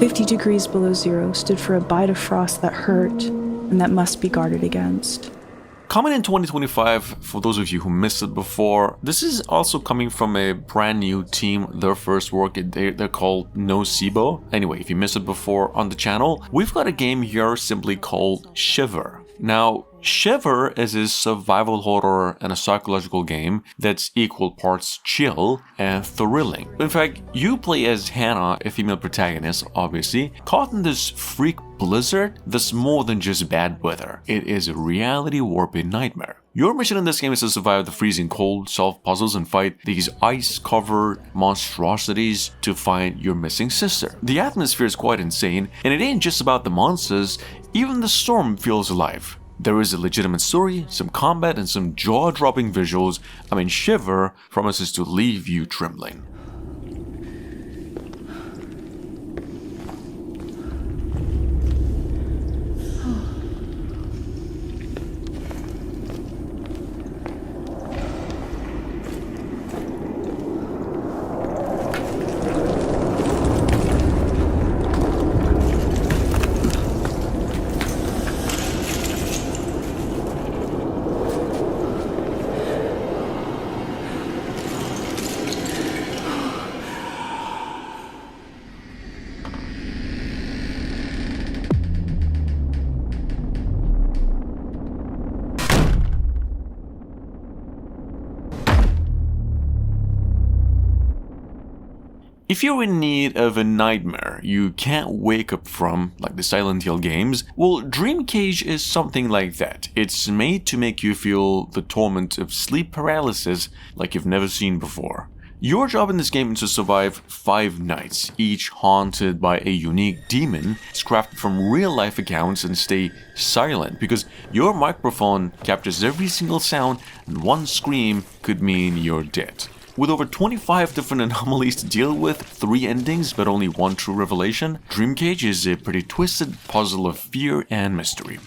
50 degrees below zero stood for a bite of frost that hurt and that must be guarded against. Coming in 2025, for those of you who missed it before, this is also coming from a brand new team, their first work, they're called Nocebo. Anyway, if you missed it before on the channel, we've got a game here simply called Shiver. Now, Shiver is a survival horror and a psychological game that's equal parts chill and thrilling. In fact, you play as Hannah, a female protagonist, obviously, caught in this freak blizzard that's more than just bad weather. It is a reality-warping nightmare. Your mission in this game is to survive the freezing cold, solve puzzles, and fight these ice-covered monstrosities to find your missing sister. The atmosphere is quite insane, and it ain't just about the monsters, even the storm feels alive. There is a legitimate story, some combat, and some jaw-dropping visuals. I mean, Shiver promises to leave you trembling. If you're in need of a nightmare you can't wake up from, like the Silent Hill games, well, Dream Cage is something like that. It's made to make you feel the torment of sleep paralysis like you've never seen before. Your job in this game is to survive 5 nights, each haunted by a unique demon crafted from real-life accounts, and stay silent because your microphone captures every single sound and one scream could mean you're dead. With over 25 different anomalies to deal with, 3 endings but only 1 true revelation, Dream Cage is a pretty twisted puzzle of fear and mystery.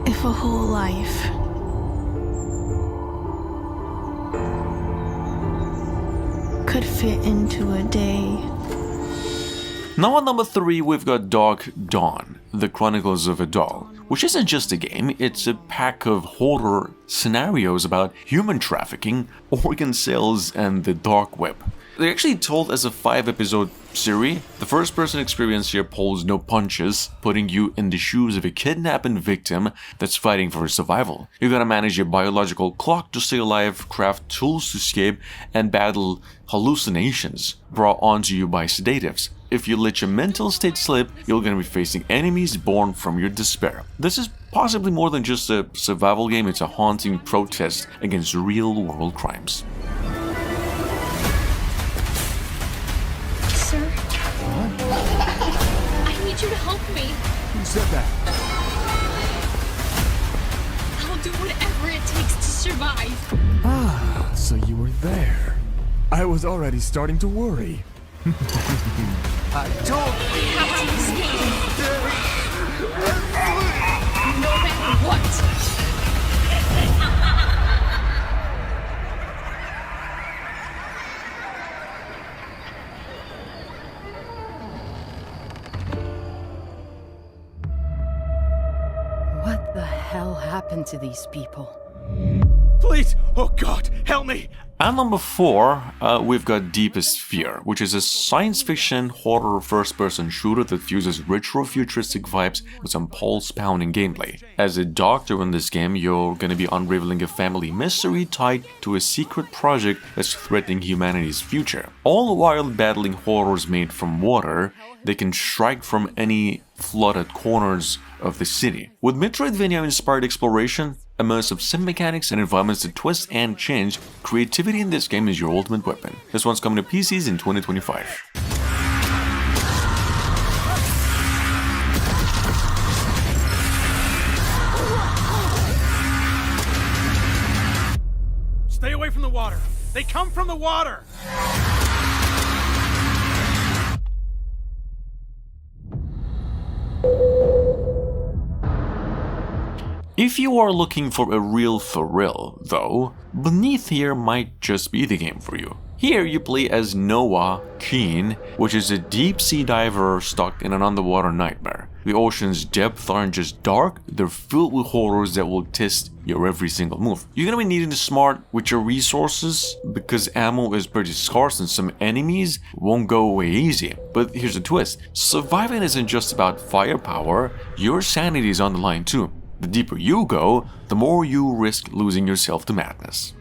If a whole life could fit into a day. Now at number 3 we've got Dark Dawn, The Chronicles of a Doll, which isn't just a game, it's a pack of horror scenarios about human trafficking, organ sales, and the dark web. They're actually told as a 5-episode series. The first-person experience here pulls no punches, putting you in the shoes of a kidnapping victim that's fighting for survival. You gotta manage your biological clock to stay alive, craft tools to escape, and battle hallucinations brought onto you by sedatives. If you let your mental state slip, you're gonna be facing enemies born from your despair. This is possibly more than just a survival game, it's a haunting protest against real-world crimes. Sir? I need you to help me. Who said that? I'll do whatever it takes to survive. Ah, so you were there. I was already starting to worry. I told We have to escape. No matter what. What the hell happened to these people? Please! Oh God, help me! And number 4, we've got Deepest Fear, which is a science fiction horror first-person shooter that fuses retro-futuristic vibes with some pulse-pounding gameplay. As a doctor in this game, you're gonna be unraveling a family mystery tied to a secret project that's threatening humanity's future. All while battling horrors made from water, they can strike from any flooded corners of the city. With Metroidvania-inspired exploration, immersive sim mechanics, and environments that twist and change, creativity in this game is your ultimate weapon. This one's coming to PCs in 2025. Stay away from the water! They come from the water! If you are looking for a real thrill, though, Beneath here might just be the game for you. Here you play as Noah Keen, which is a deep-sea diver stuck in an underwater nightmare. The ocean's depths aren't just dark, they're filled with horrors that will test your every single move. You're gonna be needing to smart with your resources because ammo is pretty scarce and some enemies won't go away easy. But here's the twist, surviving isn't just about firepower, your sanity is on the line too. The deeper you go, the more you risk losing yourself to madness.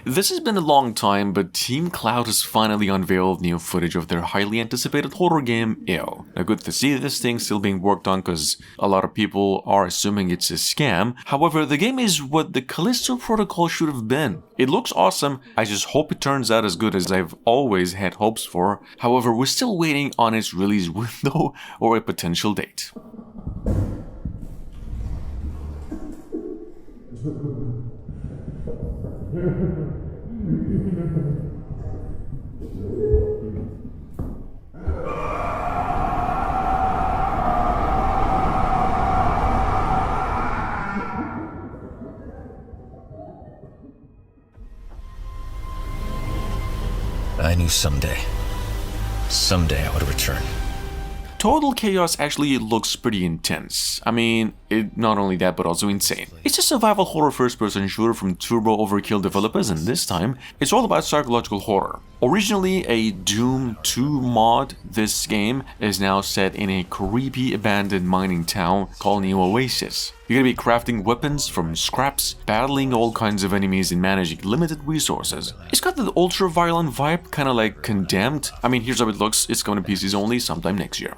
This has been a long time, but Team Cloud has finally unveiled new footage of their highly anticipated horror game, Ill. Now, good to see this thing still being worked on because a lot of people are assuming it's a scam. However, the game is what the Callisto Protocol should have been. It looks awesome, I just hope it turns out as good as I've always had hopes for. However, we're still waiting on its release window or a potential date. I knew someday I would return. Total Chaos actually looks pretty intense. I mean, not only that, but also insane. It's a survival horror first-person shooter from Turbo Overkill developers, and this time, it's all about psychological horror. Originally a Doom 2 mod, this game is now set in a creepy abandoned mining town called New Oasis. You're gonna be crafting weapons from scraps, battling all kinds of enemies and managing limited resources. It's got the ultra-violent vibe, kinda like Condemned. I mean, here's how it looks, it's coming to PCs only sometime next year.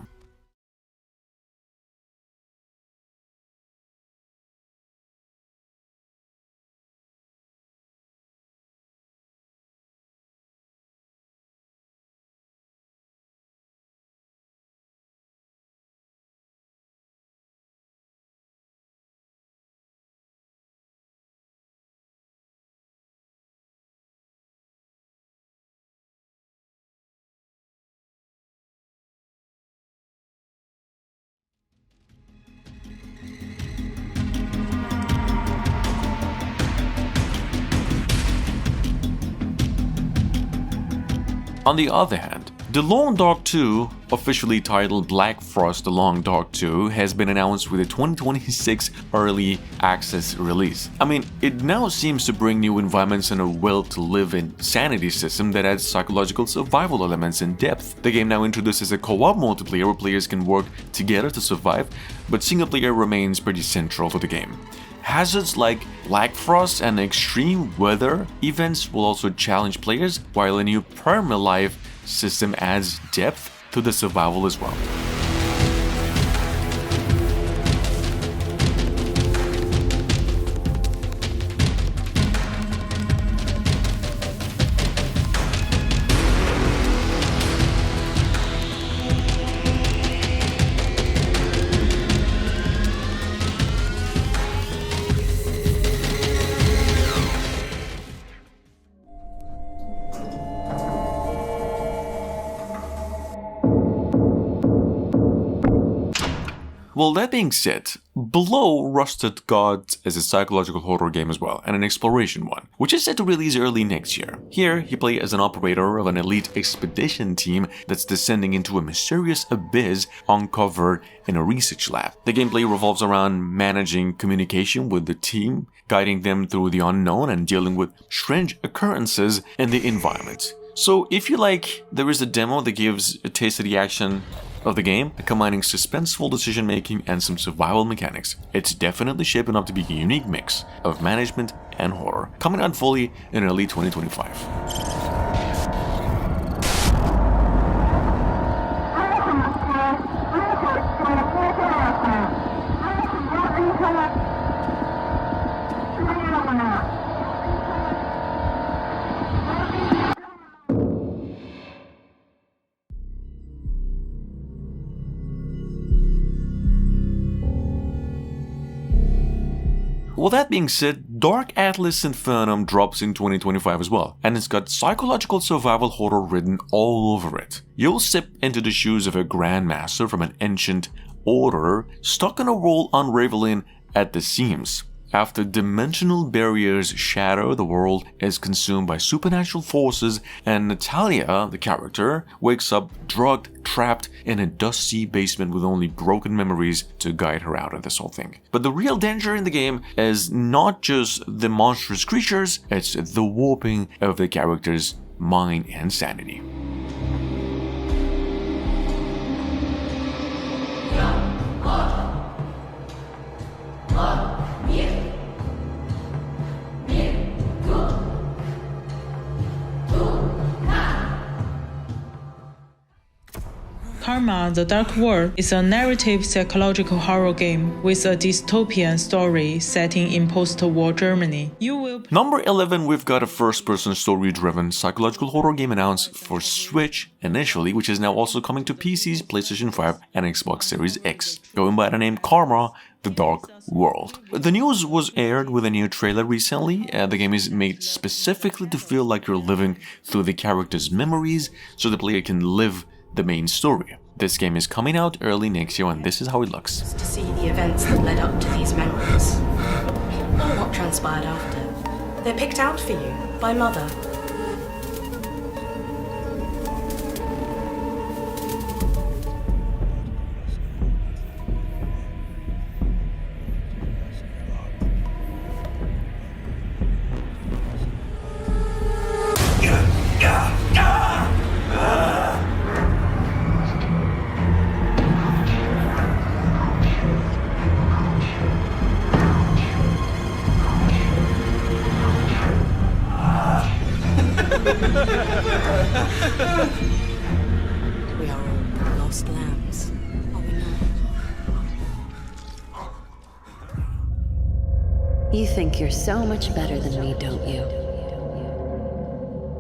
On the other hand, The Long Dark 2, officially titled Blackfrost The Long Dark 2, has been announced with a 2026 early access release. I mean, it now seems to bring new environments and a will-to-live-in sanity system that adds psychological survival elements and depth. The game now introduces a co-op multiplayer where players can work together to survive, but single-player remains pretty central to the game. Hazards like Blackfrost and extreme weather events will also challenge players, while a new perma-life system adds depth to the survival as well. Well, that being said, Below Rusted Gods is a psychological horror game as well, and an exploration one, which is set to release early next year. Here, you play as an operator of an elite expedition team that's descending into a mysterious abyss uncovered in a research lab. The gameplay revolves around managing communication with the team, guiding them through the unknown, and dealing with strange occurrences in the environment. So if you like, there is a demo that gives a taste of the action of the game, combining suspenseful decision making and some survival mechanics. It's definitely shaping up to be a unique mix of management and horror, coming out fully in early 2025. Well, that being said, Dark Atlas Infernum drops in 2025 as well, and it's got psychological survival horror written all over it. You'll step into the shoes of a grandmaster from an ancient order, stuck in a world unraveling at the seams. After dimensional barriers shatter, the world is consumed by supernatural forces, and Natalia, the character, wakes up drugged, trapped in a dusty basement with only broken memories to guide her out of this whole thing. But the real danger in the game is not just the monstrous creatures, it's the warping of the character's mind and sanity. Karma: The Dark World is a narrative psychological horror game with a dystopian story setting in post-war Germany. Number 11, we've got a first-person story-driven psychological horror game announced for Switch initially, which is now also coming to PCs, PlayStation 5 and Xbox Series X, going by the name Karma: The Dark World. The news was aired with a new trailer recently. The game is made specifically to feel like you're living through the character's memories, so the player can live the main story. This game is coming out early next year, and this is how it looks. To see the events that led up to these memories, or what transpired after. They're picked out for you by Mother. We are all lost lambs, are we not? You think you're so much better than me, don't you?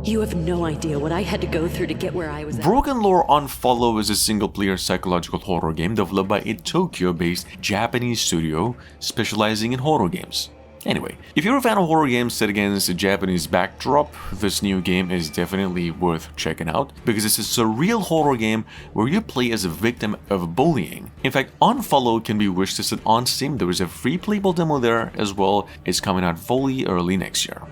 You have no idea what I had to go through to get where I was at. BrokenLore Unfollow is a single-player psychological horror game developed by a Tokyo-based Japanese studio specializing in horror games. Anyway, if you're a fan of horror games set against a Japanese backdrop, this new game is definitely worth checking out, because it's a surreal horror game where you play as a victim of bullying. In fact, Unfollow can be wishlist on Steam. There is a free playable demo there as well. It's coming out fully early next year.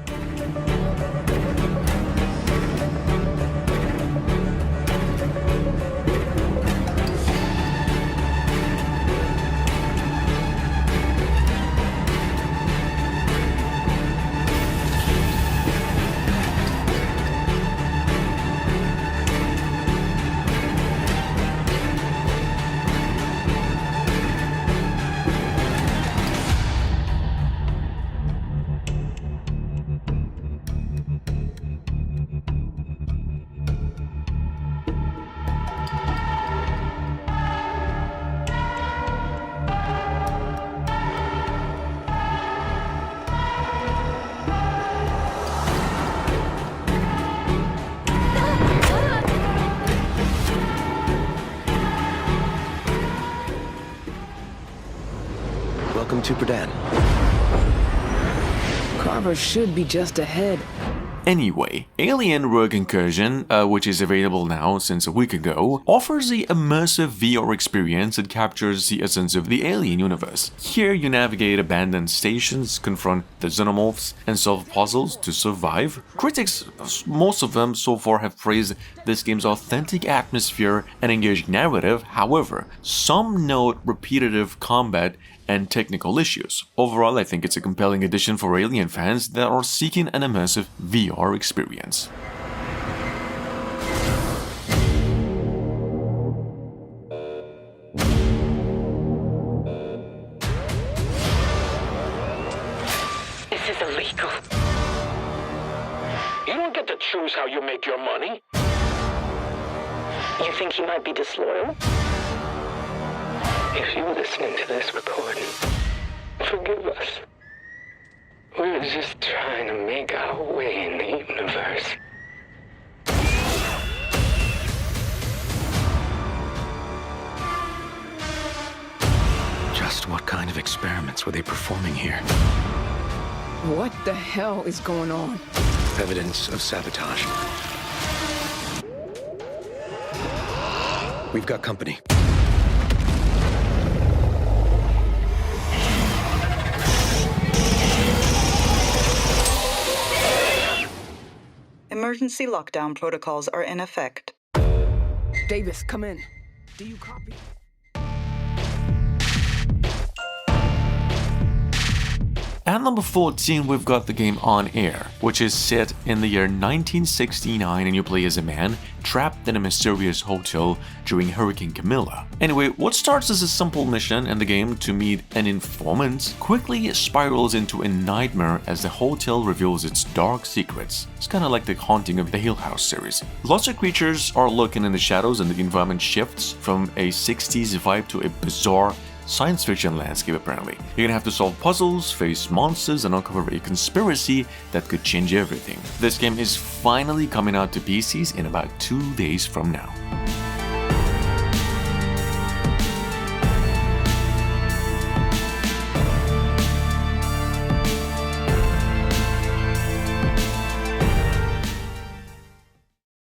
Welcome to Berdan. Carver should be just ahead. Anyway, Alien Rogue Incursion, which is available now since a week ago, offers a immersive VR experience that captures the essence of the Alien universe. Here you navigate abandoned stations, confront the xenomorphs, and solve puzzles to survive. Critics, most of them so far, have praised this game's authentic atmosphere and engaging narrative. However, some note repetitive combat and technical issues. Overall, I think it's a compelling addition for Alien fans that are seeking an immersive VR experience. This is illegal. You don't get to choose how you make your money. You think he might be disloyal? If you're listening to this recording, forgive us. We're just trying to make our way in the universe. Just what kind of experiments were they performing here? What the hell is going on? Evidence of sabotage. We've got company. Emergency lockdown protocols are in effect. Davis, come in. Do you copy? At number 14, we've got the game On Air, which is set in the year 1969 and you play as a man trapped in a mysterious hotel during Hurricane Camilla. Anyway, what starts as a simple mission in the game to meet an informant quickly spirals into a nightmare as the hotel reveals its dark secrets. It's kind of like the Haunting of the Hill House series. Lots of creatures are lurking in the shadows and the environment shifts from a 60s vibe to a bizarre science fiction landscape apparently. You're gonna have to solve puzzles, face monsters, and uncover a conspiracy that could change everything. This game is finally coming out to PCs in about 2 days from now.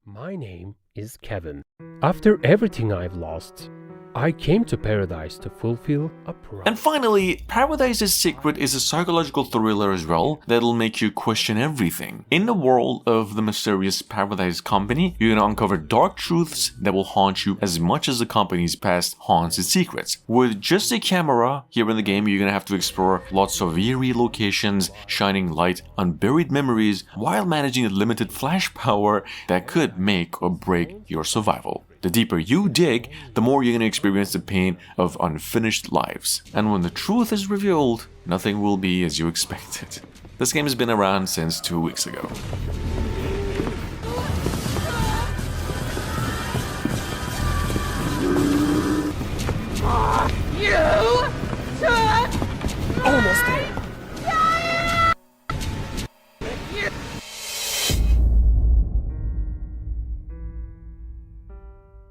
My name is Kevin. After everything I've lost, I came to Paradise to fulfill a promise. And finally, Paradise's Secret is a psychological thriller as well that'll make you question everything. In the world of the mysterious Paradise Company, you're gonna uncover dark truths that will haunt you as much as the company's past haunts its secrets. With just a camera here in the game, you're gonna have to explore lots of eerie locations, shining light on buried memories while managing a limited flash power that could make or break your survival. The deeper you dig, the more you're going to experience the pain of unfinished lives. And when the truth is revealed, nothing will be as you expected. This game has been around since 2 weeks ago. Ah!